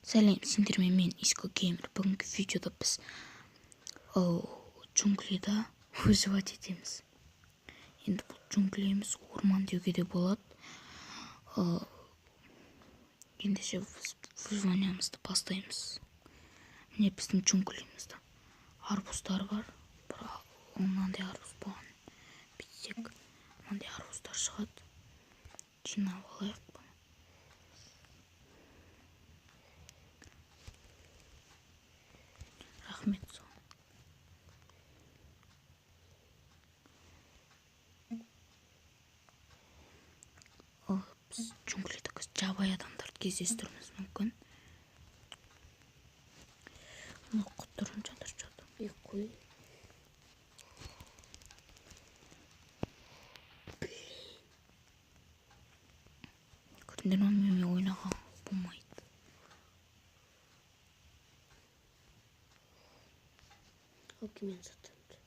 Сәлем, сендермен, мен Иско Геймер. Бүгінгі видеода біз джунглида выживать етеміз. Енді бұл джунгли емес, орман деуге де болады. Ендеше выживаниямызды бастаймыз. Міне біздің джунглимізде арбуздар бар. Мынандай арбуз болған. Бүйтсек, мынандай арбуздар шығады. Жинап алайық. Рахмет. Біз джунглиде жабайы адамдарды кездестіруіміз мүмкін. Құттырын жатыр. Қой. Көрдіңдер ме, мен ойнаған болмайды. Ал келмен саттан.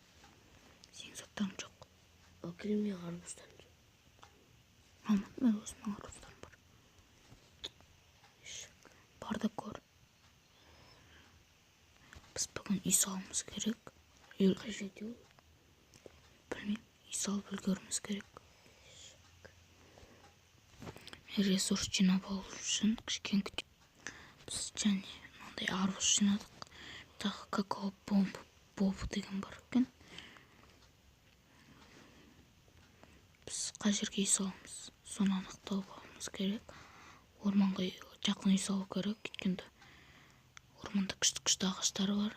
Сен саттарың жоқ. Ал келмен арбуздан. Алмат, мен өзімнің арбуздарым бар. Бар да көр. Біз бүгін үй салуымыз керек. Қажет ол? Білмеймін, үй салып үлгеруіміз керек. Ресурс жинап алу үшін кішкене біз және мынандай арбуз жинадық. Тағы какао бобы деген бар екен. Біз қай жерге үй саламыз, соны анықтап алуымыз керек. Орманға жақын үй салу керек, өйткені орманда күшті ағаштар бар.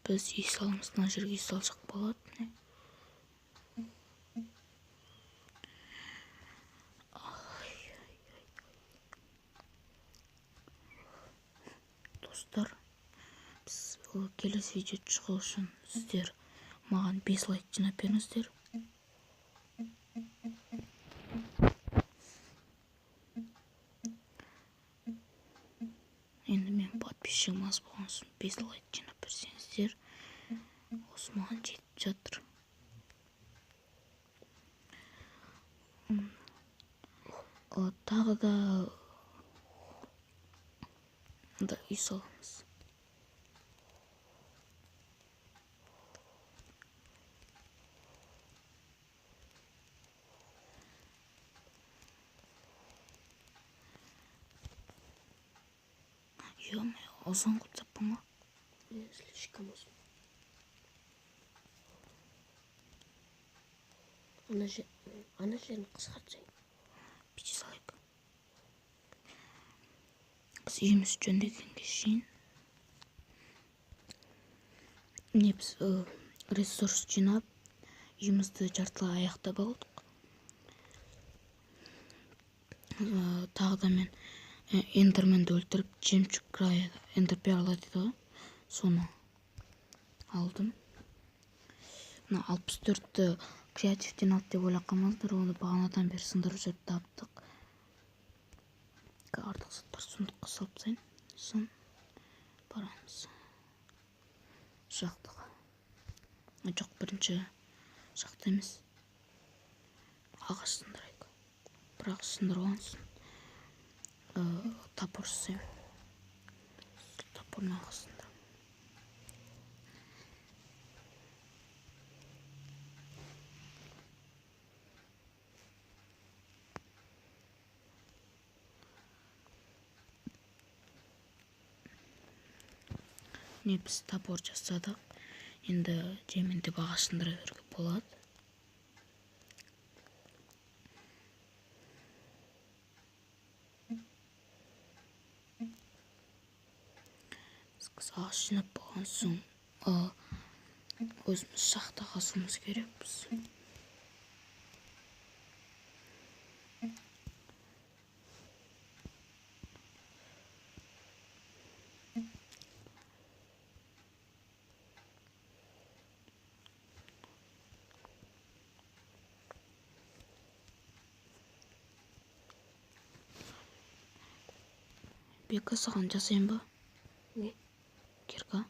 Біз үй саламыз, мына жерге үй салсақ болады. Достар, біз келесі видео шығу үшін сіздер маған 5 лайк жинап беріңіздер. Енді мен подписчигім аз болған соң 5 лайк жинап берсеңіздер, осы маған жетіп жатыр. Тағы да үй саламыз. Ё-моё, озон құтсаппын ма? Слишком озон. Ана жерін қысқартсайын. Бүйте салайық. Біз үйіміз жөндегенге шейін. Міне біз ресурс жинап, үйімізді жартылай аяқтап алдық. Тағы да мен эндерменді өлтіріп, жемчуг края эндерперла дейді ғой, соны алдым. 64-ті креативтен алды деп ойлап қалмаңыздар, оны бағанадан бері сындырып жүріп таптық. Артық заттар сундыққа салып тастайын. Сосын барамыз жақтыға. Жоқ, бірінші жақты емес. Ағаш сындырайық. Бірақ сындырып алсын. Топор жасаймын. Топорын ағаш сындырып. Не, біз топор жасадық. Енді жемендеп ағаш сындыра беруге болады. Біз ағаш жинап болған соң өзіміз шахта қазуымыз керекпіз. Бека, саған жасайын ба? Не? Керка?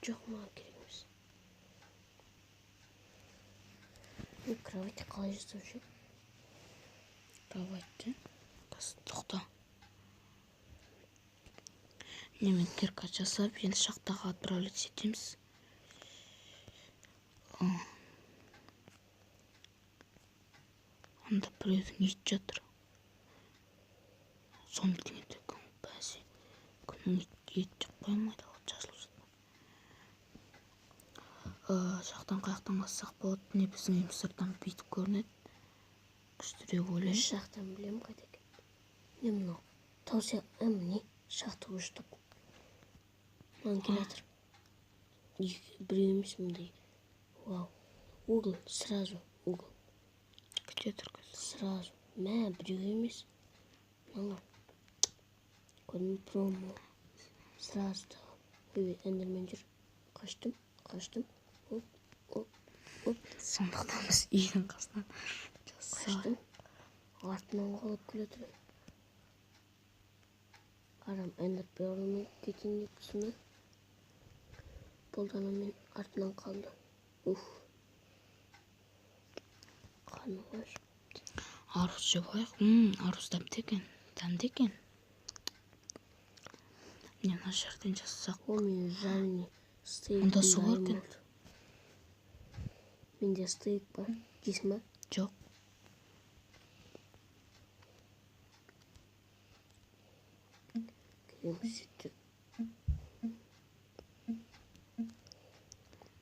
Жоқ, маған керек емес. Кровать қалай жасаушы? Кроватьты. Тоқта. немен кирка жасап енді шахтаға отправлять етеміз. Анда біреудің ет жатыр. Сомдың еті күн бәсе. Күннің ет жақ қоймайды, жазылып жатыр. Жақтан қаяқтан бассақ болады. Не біздің үйіміз сырттан бүйтіп көрінеді. Күштірек ойлаймын. Жақтан білем қайда екен. Не мынау? Тау сияқты не? Шақты ұштап. Маған келе жатыр. Біреу емес мындай. Вау. Угол, сразу угол. Где тұрғыз? Сразу. Мә, біреу емес. Мынау. Көрмей промо. Сразу да. Ой, эндермен жүр. Қаштым. Оп. Сондықтан біз үйдің қасынан Қаштым. Артынан қалып келе тұр. Қарам, эндер перінің кетен екісіні. Болдана артынан қалды. Қаны қаш. арыз жеп алайық. Арыз дәмді екен. Міне мына жерден жасасақ. О, мен жарыне стейк. Онда су бар екен. Менде стейк бар. Жейсің ба? Жоқ. Келеміз сөйтіп.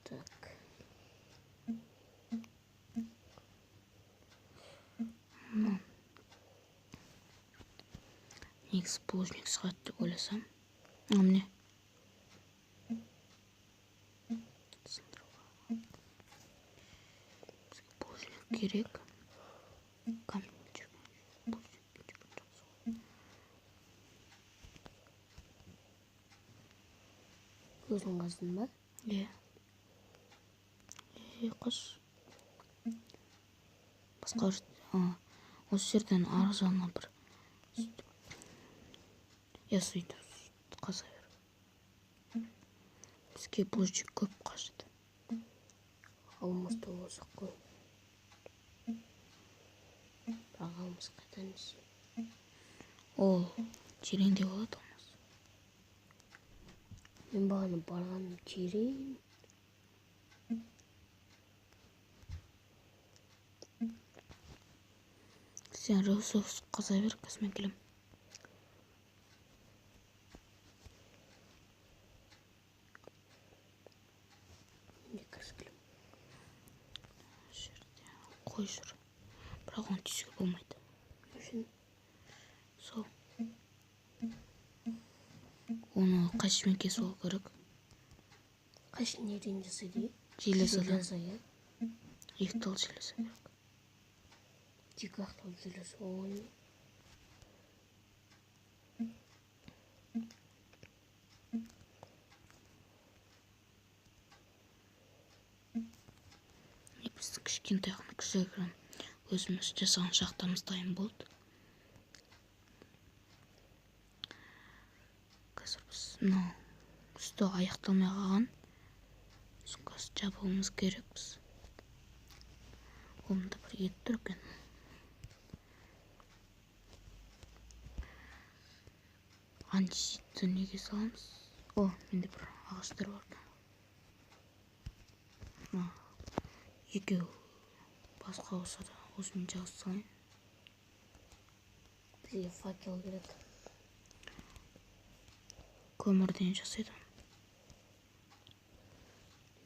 Так. Негізі плужник шығады деп ойласам. Міне. Плужник керек. Көзің қаздың ба? Қос. Басқа осы жерден арғы жағына бір сөйтіп қаза бер. Бізге плужник көп қажет. Алмызды болсақ қой. Бірақ алмыз қайдан есі. Ол тереңде болады алмыз. Мен бағаны барғаным терең. Сен рысыз қаза бер, көзмен келем. Менде кіріс келем. Жерде қой жүр. Бірақ оны түйсіге болмайды. Үшін Сол. Оны қайшымен кесіп алу керек. қайшы неден жасайды? Железадан. Железа. Екі тал железа керек. Екі ақтал железа. Ой. Біздің кішкентай ғана кішігірім өзіміз жасаған шахтамыз дайын болды. Қазір біз мынау үсті аяқталмай қалған. Қазір жабуымыз керекпіз. Қолымда бір ет тұр екен. Андеситті неге саламыз? Менде бір ағаштар бар. Екеу басқа болса да осымен жағыз салайын. Бізге факел керек. Көмірден жасайды.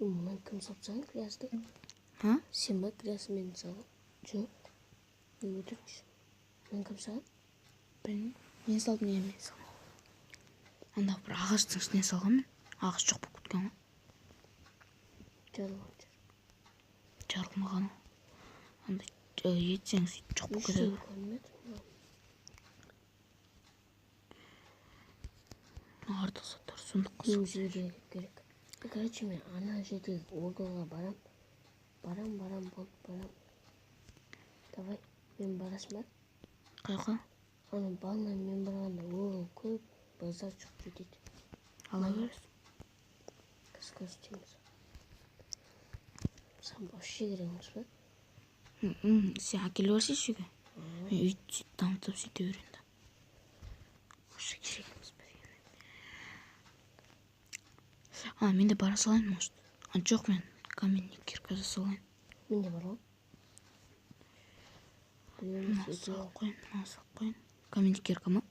Мұнан кім сапсаң криясты? Сен ба криясы мен саған? Жоқ. Мен өтірікші. Мұнан кім саған? Білмеймін. Мен салдым, мен салдым. Анда бір ағаштың ішіне салғанмын. Ағаш жоқ болып кеткен ғой. Жарылған жүр. Жарылмаған. Анда етсең сөйтіп жоқ болып кетеді. Артық заттар сундыққа Мен жерге керек. Короче, мен ана жердегі ордалға барам. Давай, мен барасың ба? Қайға? Ана балына мен барғанда ордал көп базар жоқ жетеді. Ала бересің. Көз тиміз. Сен вообще кереміз ба? Сен әкелі барсың шеге. Мен үйді дамытып сөйте берейін. Вообще кереміз бізге. Мен де бара салайын, может. Жоқ, мен каменный кирка жасалайын. Мен де бар ғой. Мына салып қойын, мына салып қойын. Каменный кирка ма?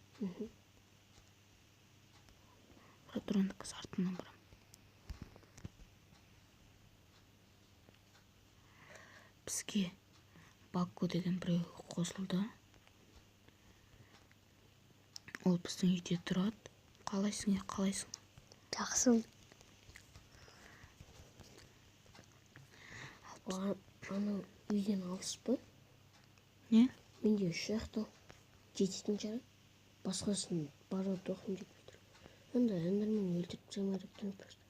Тұр, қазір артынан барам. Бізге Баку деген біреу қосылды. Ол біздің үйде тұрады. Қалайсың? Жақсы. Ана үйден алыс па? Не? Менде 3 жақта жететін шығар. Басқасын баруды оқым жетпей тұр. Онда әндермен өлтіріп тастамай деп тұрмын просто.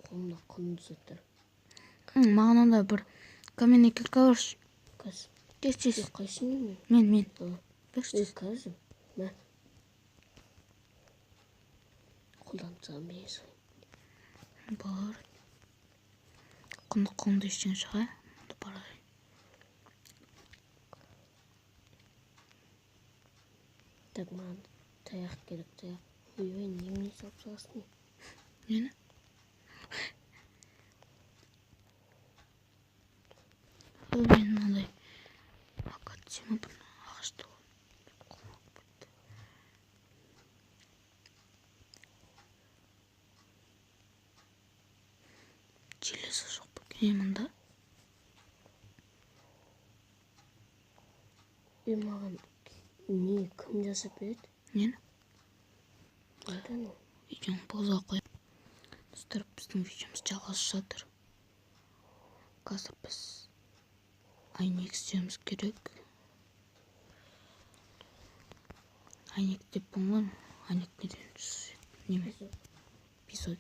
Қолымда құнды заттар. Маған онда бір каменный кирка берші. Қазір. Кеш. Қайсың Мен. Берші. Қазір. Мә. Қолдансам бейсің. Бар. Құнды ештен шыға. Онда барайын. Так, маған таяқ керек, таяқ. Ой, немене салып саласың? Нені? Мен мынандай акация бір ағашты желесі жоқ бөкен мұнда. Маған не кім жасап береді? Нені? Айдан ол. Видеоны пауза қойып. Достар, біздің видеомыз жалғасып жатыр. Қазір біз айнек істеуіміз керек. Айнек деп болған. Айнек неден неме? Песок.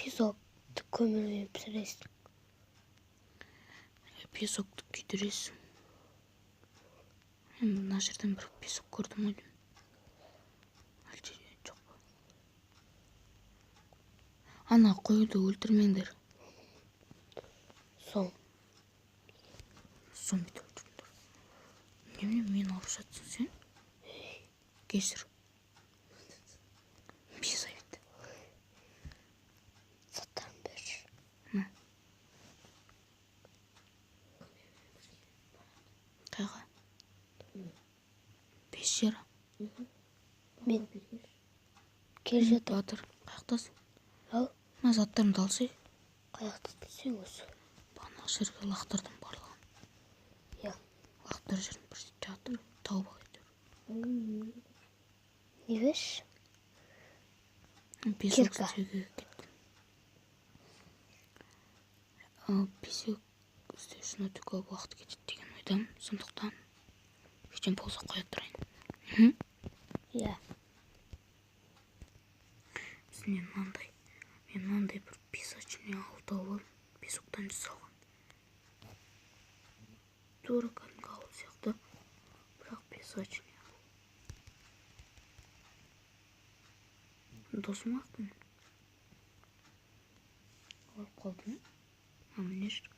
Песокты көмірмен пісіресің. Песокты күйдіресің. Мен мына жерден бір песок көрдім ғой. Әлде жоқ па? Ана қойды өлтірмеңдер. Соң Бүйтіп өлтіріңдер. Немене мен алып жатсың сен? Кесір. Без айт. заттарын берші. Қайға? Бес жері. Мен кел жатыр. Батыр, қаяқтасың? Ал, Мына заттарымды алсай. қаяқты білсең осы. Бағанағы жерге лақтырдым барлығын. Я. Лақтыр жерін бір жатыр. Тауып ағайтыр. Не берші? Песок Кирка. істеуге кеттім. Песок істеу үшін өте көп уақыт кетеді деген ойдамын. Сондықтан видеоны пауза қоя тұрайын. Я. Мен мынандай бір песочный ауыл тауып алдым. Песоктан жасалған. Тура кәдімгі ауыл сияқты, бірақ песочный ауыл. Досым ақтың. Алып қалдың. Міне жүр.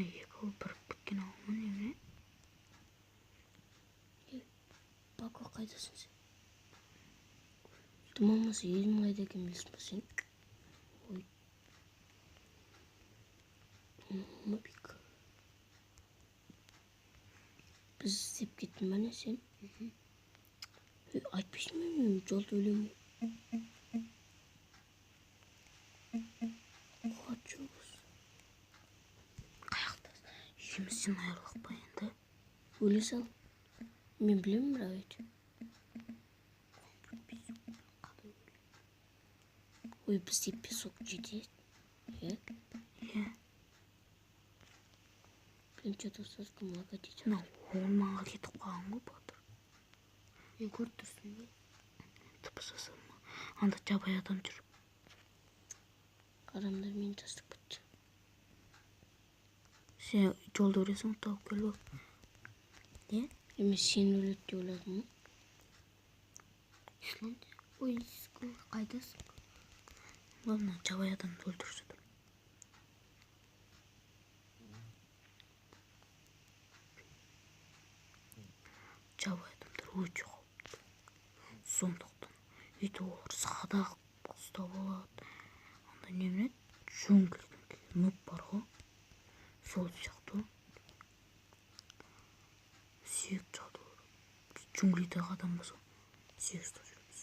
Екі ауыл біріп біткен ауыл ма немене? Баку қайдасың сен? Тым болмаса елдің қайда екенін білесің бе сен? Ой. Мобик. Біз іздеп кеттің бе не сен? Айтпайсың ба мен жолда өлемін? Қуат Қаяқтасың? Үйімізден айырылық па енді? өле сал. Мен білемін бірақ әйтеуір. Ой, бізде песок жетеді. Иә. Прям что-то совсем много детей. Мына орманға кетіп қалған ғой Батыр. Мен көріп тұрсың ба? Тыпысасың ма? Анда жабай адам жүр. Адамдар мені тастап кетті. Сен жолда өлесің, тауып келіп. Не? Мен сен өледі деп ойладым ғой. Исландия. Ой, қайдасың? Ладно, жабай адамды өлтіріп жатыр. Жабай адамдар өте қауіпті. Сондықтан үйде олар садақ ұстап алады. Анда немене джунглидің мүк бар ғой, сол сияқты сүйек салды. Біз джунглидағы адам болса сүйек ұстап жүреміз.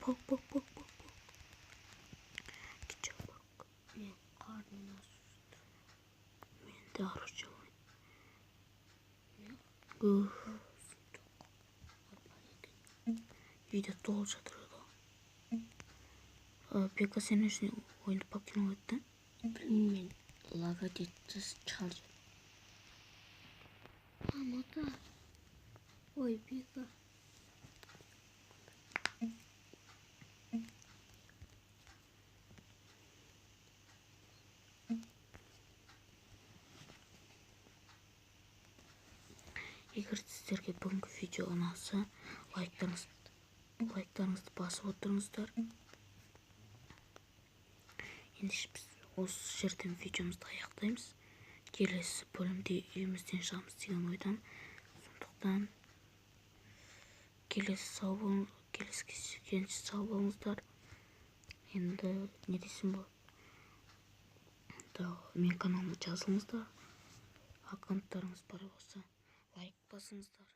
Паук. Кетші паук. Мен қарным ашып. Мен де ару жалайын. Үйде толып жатыр еді. Бека, сен үшін ойынды покинул етті? Білмеймін, лага детті чарж. Мамада. Ой, Бека. Егер сіздерге бүгінгі видео ұнаса, лайктарыңызды басып отырыңыздар. Енді біз осы жерден видеомызды аяқтаймыз. Келесі бөлімде үйімізден шығамыз деген ойдамын. Сондықтан келесі сау болыңыздар. Енді не десем болады? Мен каналыма жазылыңыздар. Аккаунттарыңыз бар болса, лайк басыңыздар.